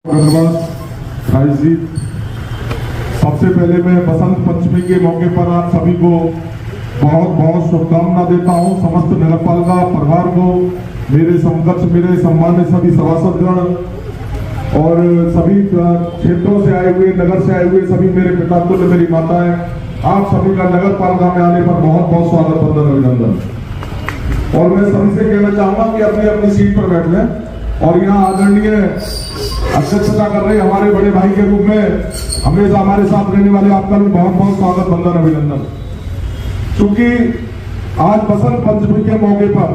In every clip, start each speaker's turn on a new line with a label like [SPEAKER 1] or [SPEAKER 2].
[SPEAKER 1] धन्यवाद भाई जी। सबसे पहले मैं बसंत पंचमी के मौके पर आप सभी को बहुत बहुत शुभकामना देता हूं। समस्त नगरपालिका परिवार को, मेरे समकक्ष, मेरे सम्मानित सभी सभासदगण और सभी क्षेत्रों से आए हुए, नगर से आए हुए सभी मेरे पिता तुल्य मेरी माताएं, आप सभी का नगर पालिका में आने पर बहुत बहुत स्वागत, वंदन, अभिनंदन। और मैं सभी से कहना चाहूंगा कि अपनी अपनी सीट पर बैठ लें। और यहाँ आदरणीय अध्यक्षता कर रहे हमारे बड़े भाई के रूप में हमेशा हमारे साथ रहने वाले आपका भी बहुत बहुत स्वागत, वंदन, अभिनंदन। क्योंकि आज बसंत पंचमी के मौके पर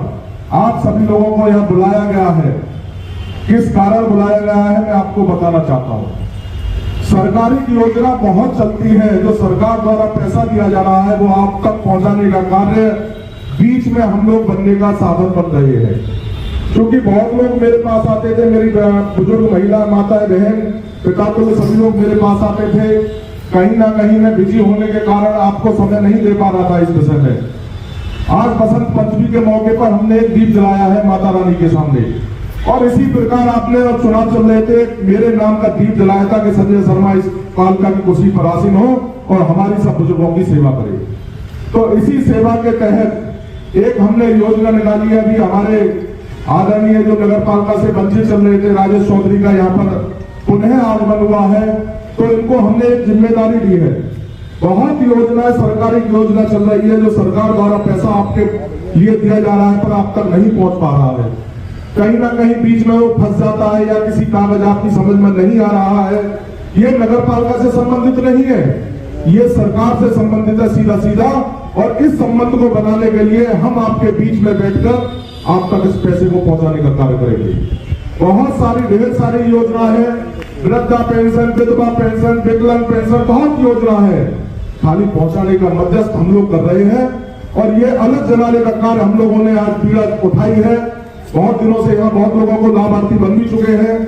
[SPEAKER 1] आप सभी लोगों को यहाँ बुलाया गया है। किस कारण बुलाया गया है मैं आपको बताना चाहता हूँ। सरकारी योजना बहुत चलती है, जो सरकार द्वारा पैसा दिया जा रहा है वो आप तक पहुंचाने का कार्य बीच में हम लोग बनने का साधन बन रहे हैं। क्योंकि बहुत लोग मेरे पास आते थे, मेरी बुजुर्ग महिला, माताएं, बहन, पिता तो सभी लोग मेरे पास आते थे। कहीं ना कहीं मैं बिजी होने के कारण आपको समय नहीं दे पा रहा था इस विषय में। आज बसंत पंचमी के मौके पर हमने एक दीप जलाया है माता रानी के सामने, और इसी प्रकार आपने चुनाव चल रहे थे, मेरे नाम का दीप जलाया था कि संजय शर्मा इस कालका की कुर्सी पर आसीन हो और हमारी सब बुजुर्गों की सेवा करे। तो इसी सेवा के तहत एक हमने योजना निकाली है। अभी हमारे आदरणीय जो नगर पालिका से बच्चे चल रहे थे, राजेश चौधरी का यहाँ पर पुनः आगमन हुआ है, तो इनको हमने एक जिम्मेदारी दी है। बहुत योजनाएं, सरकारी योजना चल रही है जो सरकार द्वारा पैसा आपके लिए दिया जा रहा है पर आप तक नहीं पहुंच पा रहा है। कहीं ना कहीं बीच में वो फंस जाता है या किसी कागज आपकी समझ में नहीं आ रहा है। ये नगर पालिका से संबंधित नहीं है, ये सरकार से संबंधित है सीधा सीधा। और इस संबंध को बनाने के लिए हम आपके बीच में बैठकर आप तक इस पैसे को पहुंचाने का कार्य करेंगे। बहुत सारी, ढेर सारी योजना है, वृद्धा पेंशन, विधवा पेंशन, विकलांग पेंशन, बहुत योजना है। खाली पहुंचाने का मध्यस्थ हम लोग कर रहे हैं और ये अलग जलाने का कार्य हम लोगों ने आज पीड़ा उठाई है। बहुत दिनों से यहाँ बहुत लोगों को लाभार्थी बन भी चुके हैं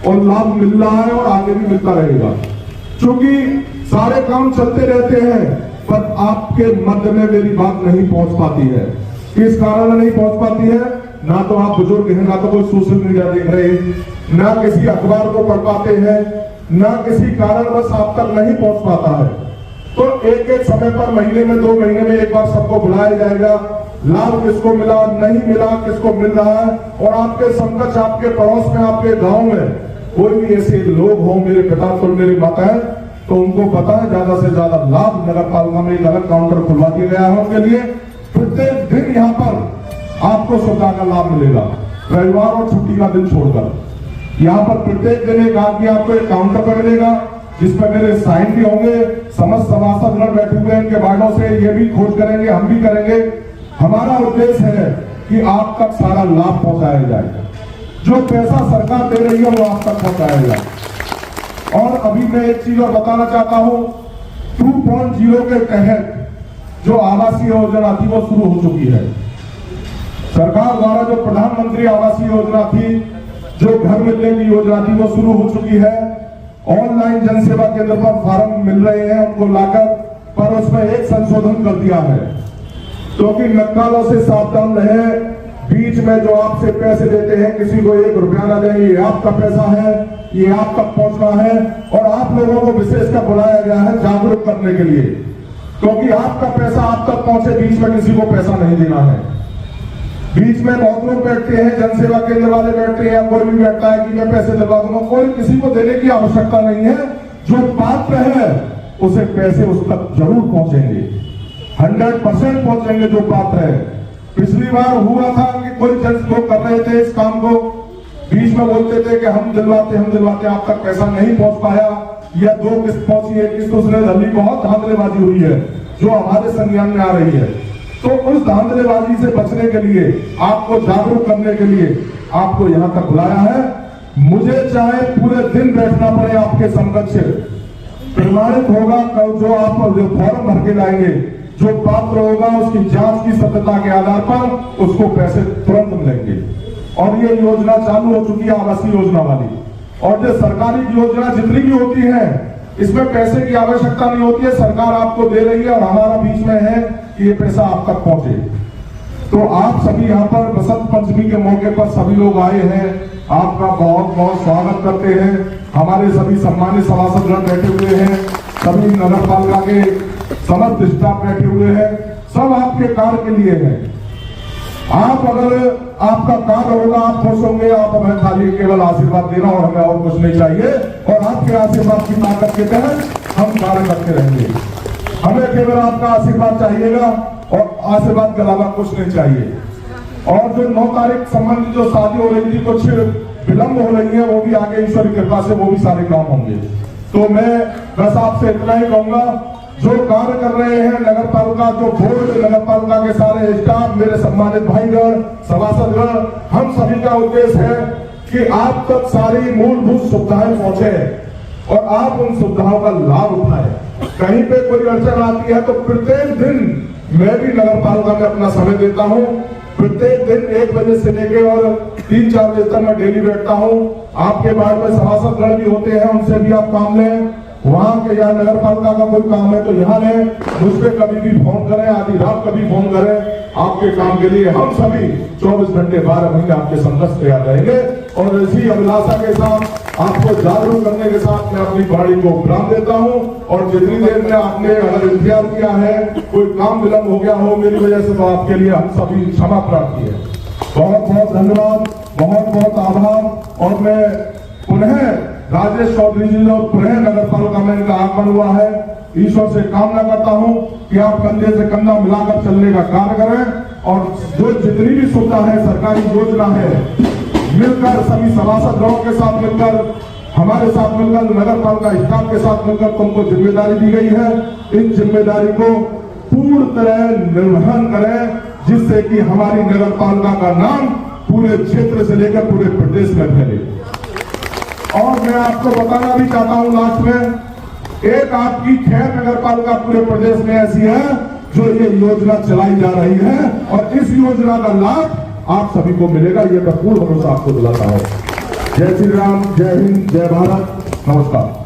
[SPEAKER 1] और लाभ मिल रहा है और आगे भी मिलता रहेगा। क्योंकि सारे काम चलते रहते हैं पर आपके मध्य में मेरी बात नहीं पहुंच पाती है। किस कारण नहीं पहुंच पाती है? ना तो आप बुजुर्ग हैं, ना तो कोई सोशल मीडिया देख रहे हैं, ना किसी अखबार को पढ़ पाते हैं, ना किसी कारणवश आप तक नहीं पहुंच पाता है। तो एक एक समय पर, महीने में, 2 महीने में एक बार सबको बुलाया जाएगा। लाभ किसको मिला, नहीं मिला, किसको मिल रहा है। और आपके समकक्ष, आपके पड़ोस में, आपके गांव में कोई भी ऐसे लोग हो, मेरे पिता तो मेरी माता है, तो उनको पता है ज्यादा से ज्यादा लाभ नगर पालिका में एक अलग काउंटर खुलवा दिया गया है उनके लिए। प्रत्येक दिन यहाँ पर आपको सुविधा का लाभ मिलेगा, रविवार और छुट्टी का दिन छोड़कर। यहाँ पर प्रत्येक दिन एक आदमी आपको एक काउंटर पर मिलेगा जिसपर मेरे साइन भी होंगे। समस्त सभासदगण बैठे हुए इनके वार्डों से ये भी खोज करेंगे, हम भी करेंगे। हमारा उद्देश्य है कि आप तक सारा लाभ पहुंचाया जाए। जो पैसा सरकार दे रही है वो आप तक पहुंचाया जाए। और अभी मैं एक चीज और बताना चाहता हूं, 2.0 के तहत जो आवासीय योजना थी वो शुरू हो चुकी है। सरकार द्वारा जो प्रधानमंत्री आवासीय योजना थी, जो घर मिलने की योजना थी, वो शुरू हो चुकी है। ऑनलाइन जनसेवा केंद्र पर फॉर्म मिल रहे हैं उनको लाकर, पर उसमें एक संशोधन कर दिया है। क्योंकि नक्कालों से सावधान रहे। बीच में जो आपसे पैसे देते हैं, किसी को 1 रुपया ना दें, ये आपका पैसा है, ये आप तक पहुंचना है। और आप लोगों को विशेषकर बुलाया गया है जागरूक करने के लिए, क्योंकि आपका पैसा आप तक पहुंचे, बीच में किसी को पैसा नहीं देना है। बीच में बहुत लोग बैठते हैं, जनसेवा केंद्र वाले बैठते हैं, कोई भी बैठता है कि मैं पैसे दिलवा दूंगा। कोई किसी को देने की आवश्यकता नहीं है। जो पात्र है उसे पैसे उस तक जरूर पहुंचेंगे, 100% पहुंचेंगे जो पात्र है। पिछली बार हुआ था कि कोई जन लोग कर रहे थे इस काम को, बीच में बोलते थे कि हम दिलवाते, आप तक पैसा नहीं पहुंच पाया, या 2 किस्त पहुंची, 1 किस्त उसने धरली। बहुत धांधलेबाजी हुई है जो हमारे संज्ञान में आ रही है। तो उस धांधलेबाजी से बचने के लिए, आपको जागरूक करने के लिए आपको यहां तक बुलाया है। मुझे चाहे पूरे दिन बैठना पड़े आपके समकक्ष, प्रमाणित होगा जो आप फॉर्म भर के लाएंगे, जो पात्र होगा उसकी जांच की सत्यता के आधार पर उसको पैसे तुरंत मिलेंगे। और ये योजना चालू हो चुकी है, आवासीय योजना वाली। और जो सरकारी योजना जितनी भी होती है, इसमें पैसे की आवश्यकता नहीं होती है, सरकार आपको दे रही है और हमारा बीच में है कि ये पैसा आप तक पहुंचे। तो आप सभी यहाँ पर बसंत पंचमी के मौके पर सभी लोग आए हैं, आपका बहुत बहुत स्वागत करते हैं। हमारे सभी सम्मानित सभासदगण बैठे हुए हैं, सभी नगर पालिका के समस्त स्टाफ बैठे हुए हैं, सब आपके कार्य के लिए है। आप अगर आपका कार्य होगा, आप खुश होंगे, आप हमें खाली केवल आशीर्वाद देना और हमें और कुछ नहीं चाहिए, और आपके आशीर्वाद की ताकत के तहत हम कार्य करते रहेंगे। हमें केवल आपका आशीर्वाद चाहिएगा और आशीर्वाद के अलावा कुछ नहीं चाहिए। और जो 9 तारीख संबंधी जो शादी हो रही थी, कुछ विलंब हो रही है, वो भी आगे ईश्वर की कृपा से वो भी सारे काम होंगे। तो मैं बस आपसे इतना ही कहूंगा, जो कार्य कर रहे हैं नगर पालिका, जो बोर्ड, नगर पालिका के सारे स्टाफ, मेरे सम्मानित भाईगण, सभासदगण, हम सभी का उद्देश्य है कि आप तक सारी मूलभूत सुविधाएं पहुंचे और आप उन सुविधाओं का लाभ उठाएं। कहीं पे कोई अड़चन आती है तो प्रत्येक दिन मैं भी नगर पालिका में अपना समय देता हूं। प्रत्येक दिन 1 बजे से लेकर और 3-4 बजे तक मैं डेली बैठता हूं। आपके वार्ड में सभासदगण भी होते हैं, उनसे भी आप काम लें। वहां के या नगर पालिका का कोई काम है तो यहाँ लें, मुझ पे कभी भी फोन करें, आधी रात कभी फोन करें। आपके काम के लिए हम सभी 24 घंटे 12 महीने आपके संघर्ष तैयार रहेंगे। और इसी अभिलाषा के साथ आपको जागरूक करने के साथ मैं अपनी वाणी को विराम देता हूं। और जितनी देर में आपने अगर इंतजार किया है, कोई काम विलंब हो गया हो मेरी वजह से, तो आपके लिए हम सभी क्षमा प्रार्थी है। बहुत बहुत धन्यवाद, बहुत बहुत आभार। और मैं पुनः राजेश चौधरी जी जो पुनः नगर पालिका में इनका आगमन हुआ है, ईश्वर से कामना करता हूं कि आप कंधे से कंधा मिलाकर चलने का कार्य करें। और जो जितनी भी सुविधा है, सरकारी योजना है, मिलकर सभी सभासदों के साथ मिलकर, हमारे साथ मिलकर, नगर पालिका स्टाफ के साथ मिलकर तुमको जिम्मेदारी दी गई है। इस जिम्मेदारी को पूर्ण तरह निर्वहन करें, जिससे कि हमारी नगर पालिका का नाम पूरे क्षेत्र से लेकर पूरे प्रदेश में फैले। और मैं आपको बताना भी चाहता हूं लास्ट में, एक आपकी खैर नगर पालिका पूरे प्रदेश में ऐसी है जो ये योजना चलाई जा रही है, और इस योजना का लाभ आप सभी को मिलेगा, ये मैं पूर्ण भरोसा आपको दिलाता हूं। जय श्री राम, जय हिंद, जय भारत, नमस्कार।